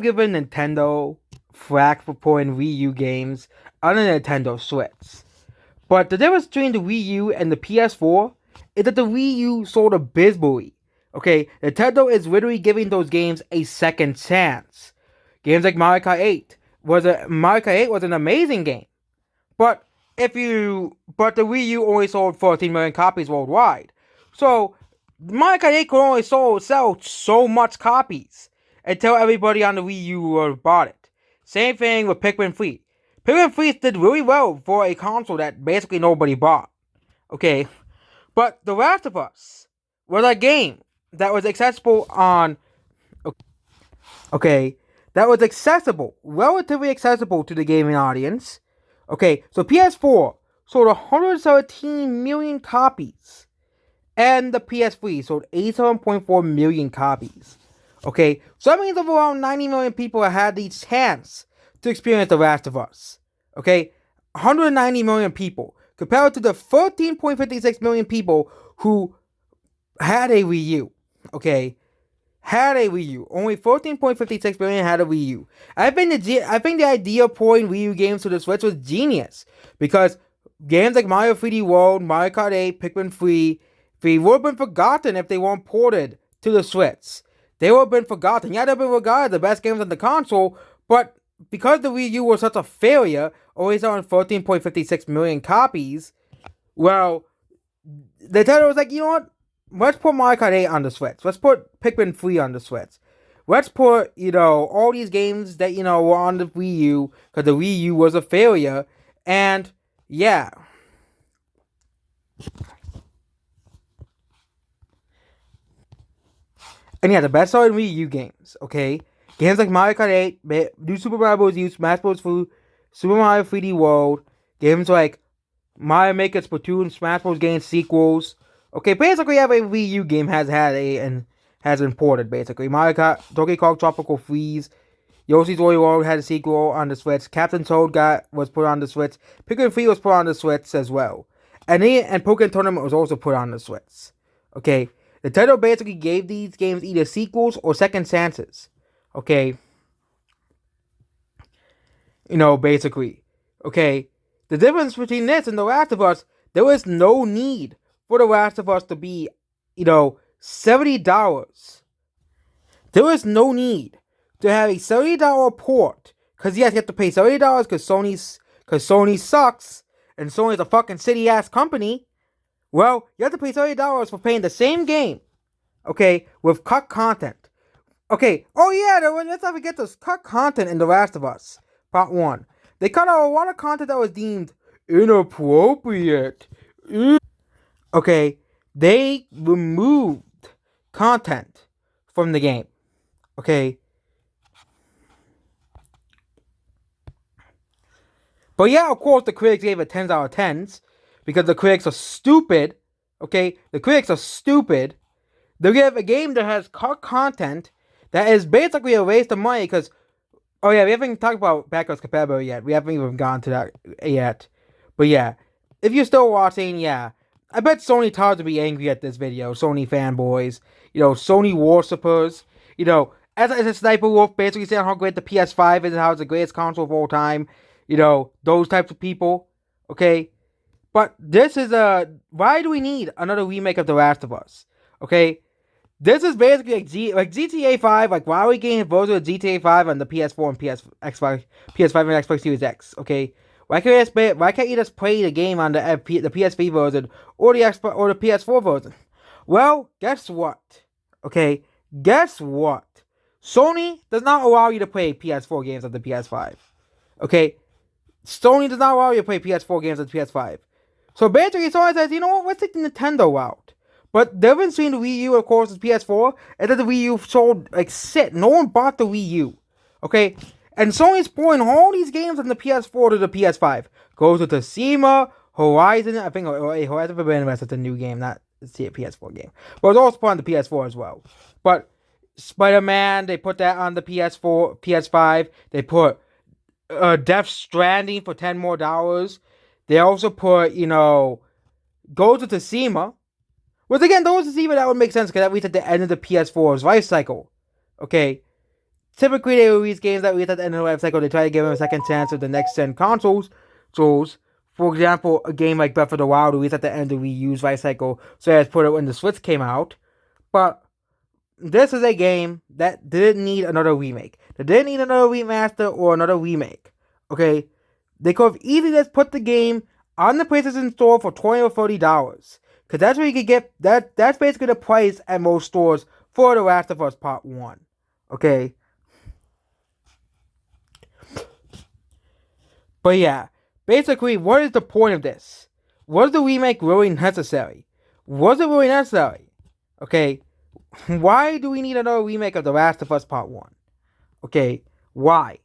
given Nintendo flack for putting Wii U games on the Nintendo Switch. But the difference between the Wii U and the PS4 is that the Wii U sold abysmally. Okay, Nintendo is literally giving those games a second chance. Games like Mario Kart 8 was an amazing game. But but the Wii U only sold 14 million copies worldwide. So Mario Kart 8 could only sell so much copies until everybody on the Wii U bought it. Same thing with Pikmin 3. Pikmin 3 did really well for a console that basically nobody bought. Okay, but The Last of Us was a game that was accessible on. Okay, that was relatively accessible to the gaming audience. Okay, so PS4 sold 117 million copies, and the PS3 sold 87.4 million copies. Okay, so that means over around 90 million people have had the chance to experience The Last of Us. Okay, 190 million people compared to the 13.56 million people who had a Wii U. Okay, had a Wii U. Only 14.56 million had a Wii U. I think the idea of porting Wii U games to the Switch was genius because games like Mario 3D World, Mario Kart 8, Pikmin 3 would have been forgotten if they weren't ported to the Switch. They would have been forgotten. Yeah, they've been regarded as the best games on the console, but because the Wii U was such a failure, only selling 14.56 million copies, well, Nintendo was like, you know what? Let's put Mario Kart 8 on the Switch. Let's put Pikmin 3 on the Switch. Let's put, all these games that, were on the Wii U, because the Wii U was a failure, and, yeah. And yeah, the best-selling Wii U games, okay? Games like Mario Kart 8, New Super Mario Bros. U, Smash Bros. 2, Super Mario 3D World, games like Mario Maker, Splatoon, Smash Bros. Games sequels. Okay, basically every Wii U game has been ported, basically. Mario Kart, Donkey Kong Tropical Freeze, Yoshi's Woolly World had a sequel on the Switch, Captain Toad was put on the Switch, Pikmin 3 was put on the Switch as well. And Pokémon Tournament was also put on the Switch. Okay, Nintendo basically gave these games either sequels or second chances. Okay. Basically. Okay. The difference between this and The Last of Us, there was no need for The Last of Us to be, $70. There was no need to have a $70 port. Because yes, you have to pay $70 because Sony sucks and Sony's a fucking shitty ass company. Well, you have to pay $30 for playing the same game, okay, with cut content. Okay, oh yeah, let's not forget this cut content in The Last of Us, Part 1. They cut out a lot of content that was deemed inappropriate. Okay, they removed content from the game. Okay. But yeah, of course, the critics gave it 10s out of 10s. Because the critics are stupid. Okay? The critics are stupid. They give a game that has cut content that is basically a waste of money because, oh yeah, we haven't talked about backwards compatibility yet. We haven't even gone to that yet. But yeah, if you're still watching, yeah, I bet Sony Tods would be angry at this video. Sony fanboys, Sony worshippers, as a Sniper Wolf basically saying how great the PS5 is and how it's the greatest console of all time. Those types of people. Okay? But this is why do we need another remake of The Last of Us? Okay? This is basically like GTA 5, like why are we getting versions of GTA 5 on the PS4 and PS5 and Xbox Series X? Okay? Why can't you just play the game on the PS3 version or the PS4 version? Well, guess what? Okay? Guess what? Sony does not allow you to play PS4 games on the PS5. Okay? Sony does not allow you to play PS4 games on the PS5. So basically, Sony says, you know what, let's take the Nintendo route. But the difference between the Wii U, of course, and PS4 is that the Wii U sold like shit. No one bought the Wii U. Okay? And Sony's pouring all these games on the PS4 to the PS5. Goes to Tsushima, Horizon, I think Horizon Forbidden West is a new game, not a PS4 game. But it's also put on the PS4 as well. But Spider-Man, they put that on the PS4, PS5. They put Death Stranding for $10 more. They also put, Ghost of Tsushima. Which again, Ghost of Tsushima, that would make sense because that was at the end of the PS4's life cycle. Okay. typically they release games that release at the end of the life cycle. They try to give them a second chance with the next gen consoles. For example, a game like Breath of the Wild released at the end of the Wii U's life cycle, so as put it when the Switch came out. But this is a game that didn't need another remake. They didn't need another remaster or another remake. Okay, they could have easily just put the game on the PlayStation Store for $20 or $30, because that's where you could get that. That's basically the price at most stores for The Last of Us Part 1. Okay. But yeah, basically, what is the point of this? Was the remake really necessary? Was it really necessary? Okay, why do we need another remake of The Last of Us Part 1? Okay, why?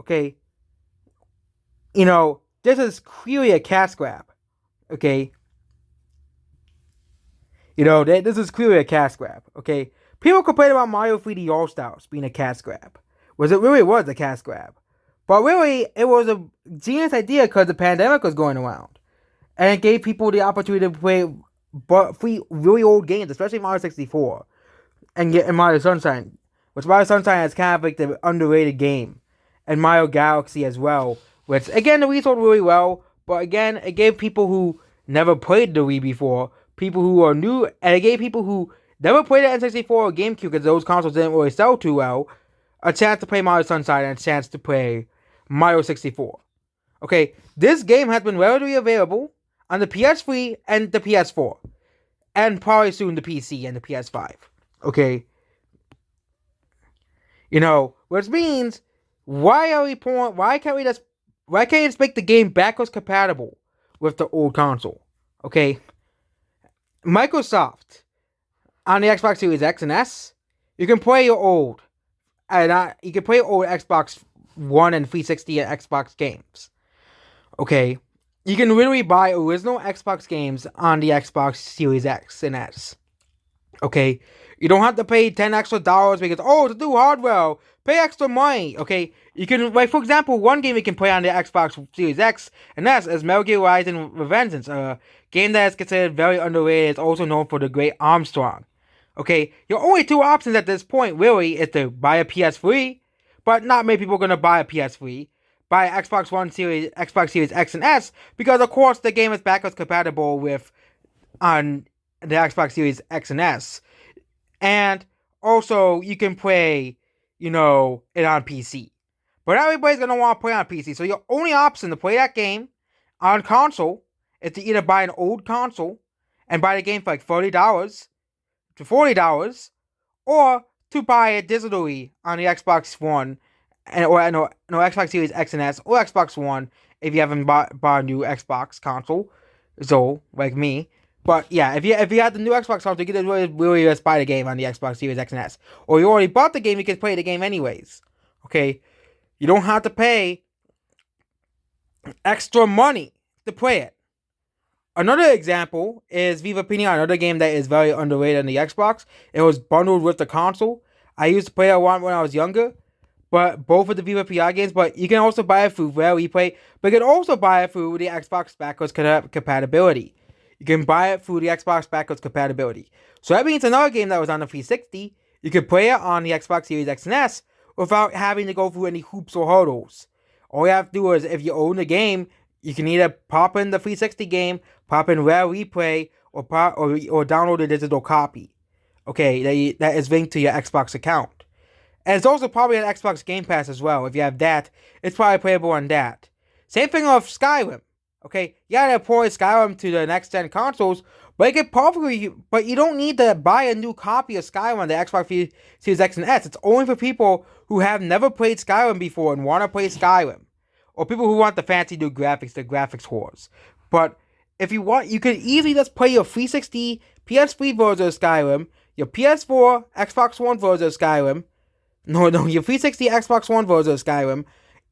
Okay, this is clearly a cash grab. Okay, this is clearly a cash grab. Okay, people complain about Mario 3D All Stars being a cash grab. It really was a cash grab. But really, it was a genius idea because the pandemic was going around. And it gave people the opportunity to play free, really old games, especially Mario 64 and Mario Sunshine. Which Mario Sunshine is kind of like the underrated game. And Mario Galaxy as well. Which, again, the Wii sold really well. But again, it gave people who never played the Wii before, people who are new, and it gave people who never played the N64 or GameCube because those consoles didn't really sell too well, a chance to play Mario Sunshine and a chance to play Mario 64. Okay, this game has been readily available on the PS3 and the PS4. And probably soon the PC and the PS5. Okay? Which means, why can't you just make the game backwards compatible with the old console? Okay? Microsoft, on the Xbox Series X and S, you can play your old Xbox One and 360 and Xbox games. Okay, you can literally buy original Xbox games on the Xbox Series X and S. Okay, you don't have to pay $10 extra because it's new hardware. Pay extra money. Okay, you can, like, for example, one game you can play on the Xbox Series X and S is Metal Gear Rising: Revengeance, a game that is considered very underrated. It's also known for the great Armstrong. Okay, your only two options at this point really is to buy a PS3, but not many people are going to buy a PS3. Buy Xbox Series X and S, because of course the game is backwards compatible with on the Xbox Series X and S. And also you can play, it on PC. But not everybody's going to want to play on PC. So your only option to play that game on console is to either buy an old console and buy the game for like $30 to $40, or to buy it digitally on the Xbox One, or Xbox Series X and S, or Xbox One if you haven't bought a new Xbox console, so like me. But yeah, if you had the new Xbox console, you could really just buy the game on the Xbox Series X and S. Or you already bought the game, you can play the game anyways. Okay, you don't have to pay extra money to play it. Another example is Viva Pinata, another game that is very underrated on the Xbox. It was bundled with the console. I used to play it a lot when I was younger, but both of the Viva Pinata games. But you can also buy it through Rare Replay, but you can also buy it through the Xbox backwards compatibility. You can buy it through the Xbox backwards compatibility. So that means another game that was on the 360, you can play it on the Xbox Series X and S without having to go through any hoops or hurdles. All you have to do is, if you own the game, you can either pop in the 360 game, pop in Rare Replay, or download a digital copy. Okay, that is linked to your Xbox account. And it's also probably on Xbox Game Pass as well. If you have that, it's probably playable on that. Same thing with Skyrim. Okay, you gotta port Skyrim to the next gen consoles, but you don't need to buy a new copy of Skyrim on the Xbox Series X and S. It's only for people who have never played Skyrim before and want to play Skyrim, or people who want the fancy new graphics, the graphics wars. But if you want, you can easily just play your 360 PS3 version of Skyrim, your PS4 Xbox One version of Skyrim, your 360 Xbox One version of Skyrim.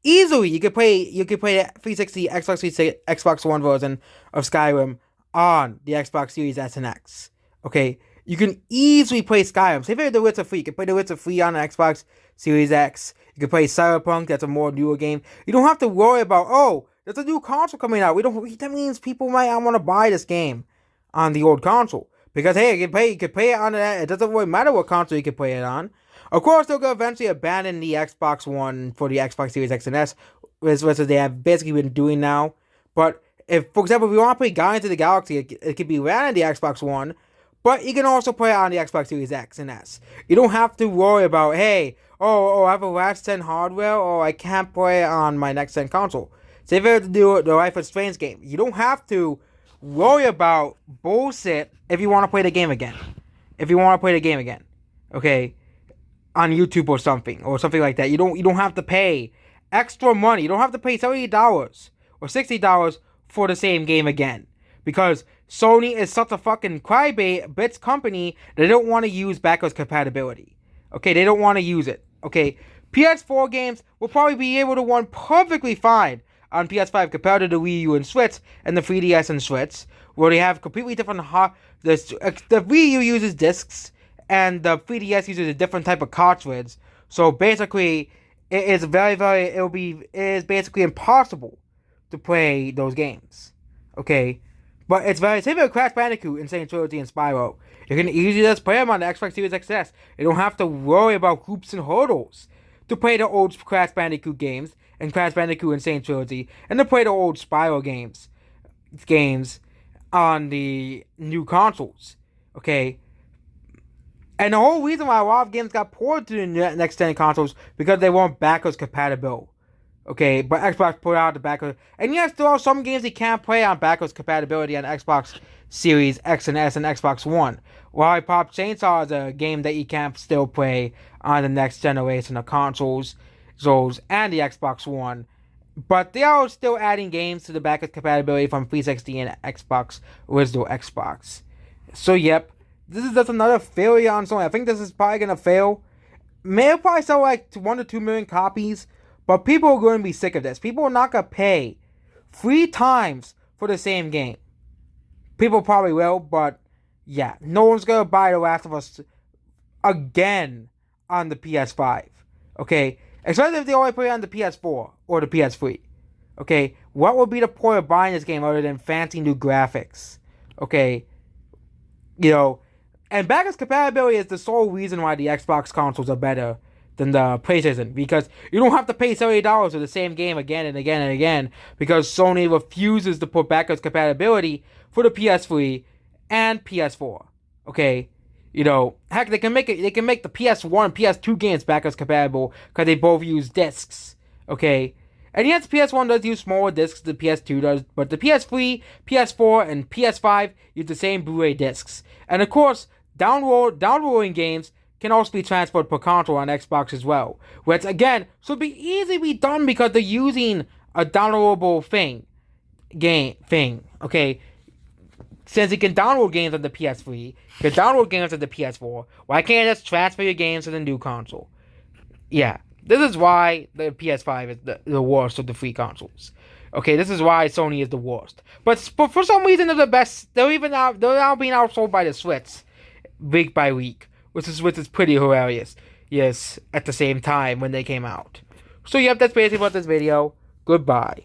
Easily, you could play the 360 Xbox One version of Skyrim on the Xbox Series S and X. Okay, you can easily play Skyrim. Say if you're The Witcher 3, you can play The Witcher 3 on the Xbox Series X. You can play Cyberpunk, that's a more newer game. You don't have to worry about, there's a new console coming out. That means people might not want to buy this game on the old console. Because, hey, you can play it on that. It doesn't really matter what console you can play it on. Of course, they'll eventually abandon the Xbox One for the Xbox Series X and S, which they have basically been doing now. But if, for example, if you want to play Guardians of the Galaxy, it could be ran on the Xbox One, but you can also play it on the Xbox Series X and S. You don't have to worry about, hey, I have a last gen hardware, or I can't play it on my next gen console. Say if you have to do the Life is Strange game, you don't have to worry about bullshit if you want to play the game again. Okay, on YouTube or something like that. You don't have to pay extra money. You don't have to pay $70 or $60 for the same game again, because Sony is such a fucking crybaby company. They don't want to use backwards compatibility. Okay, they don't want to use it. Okay, PS4 games will probably be able to run perfectly fine on PS5 compared to the Wii U and Switch and the 3DS and Switch, where they have completely different the Wii U uses discs and the 3DS uses a different type of cartridge. So basically, it is basically impossible to play those games. Okay, but it's very same with Crash Bandicoot, Insane Trilogy, and Spyro. You can easily just play them on the Xbox Series XS. You don't have to worry about hoops and hurdles to play the old Crash Bandicoot games and Crash Bandicoot Insane Trilogy, and to play the old Spyro games on the new consoles. Okay, and the whole reason why a lot of games got ported to the next gen consoles because they weren't backwards compatible. Okay, but Xbox put out the backwards, and yes, there are some games you can't play on backwards compatibility on Xbox Series X and S and Xbox One. Lollipop Chainsaw is a game that you can't still play on the next generation of consoles, and the Xbox One. But they are still adding games to the backwards compatibility from 360 and Xbox, original Xbox. So yep, this is just another failure on Sony. I think this is probably gonna fail. May probably sell like 1 to 2 million copies, but people are going to be sick of this. People are not gonna pay 3 times for the same game. People probably will, but yeah, no one's gonna buy The Last of Us again on the PS5. Okay, especially if they only play on the PS4 or the PS3. Okay, what would be the point of buying this game other than fancy new graphics? Okay, and backwards compatibility is the sole reason why the Xbox consoles are better than the PlayStation, because you don't have to pay $70 for the same game again and again and again, because Sony refuses to put backwards compatibility for the PS3 and PS4. Okay, heck, they can make the PS1 and PS2 games backwards compatible because they both use discs. Okay, and yes, PS1 does use smaller discs than PS2 does, but the PS3, PS4, and PS5 use the same Blu-ray discs. And of course, downloading games can also be transferred per console on Xbox as well, which again should be easily done because they're using a downloadable thing. Okay, since you can download games on the PS3, you can download games on the PS4. Why can't you just transfer your games to the new console? Yeah, this is why the PS5 is the worst of the free consoles. Okay, this is why Sony is the worst. But for some reason, they're the best. They're now being outsold by the Switch week by week, which is pretty hilarious. Yes, at the same time when they came out. So yep, that's basically about this video. Goodbye.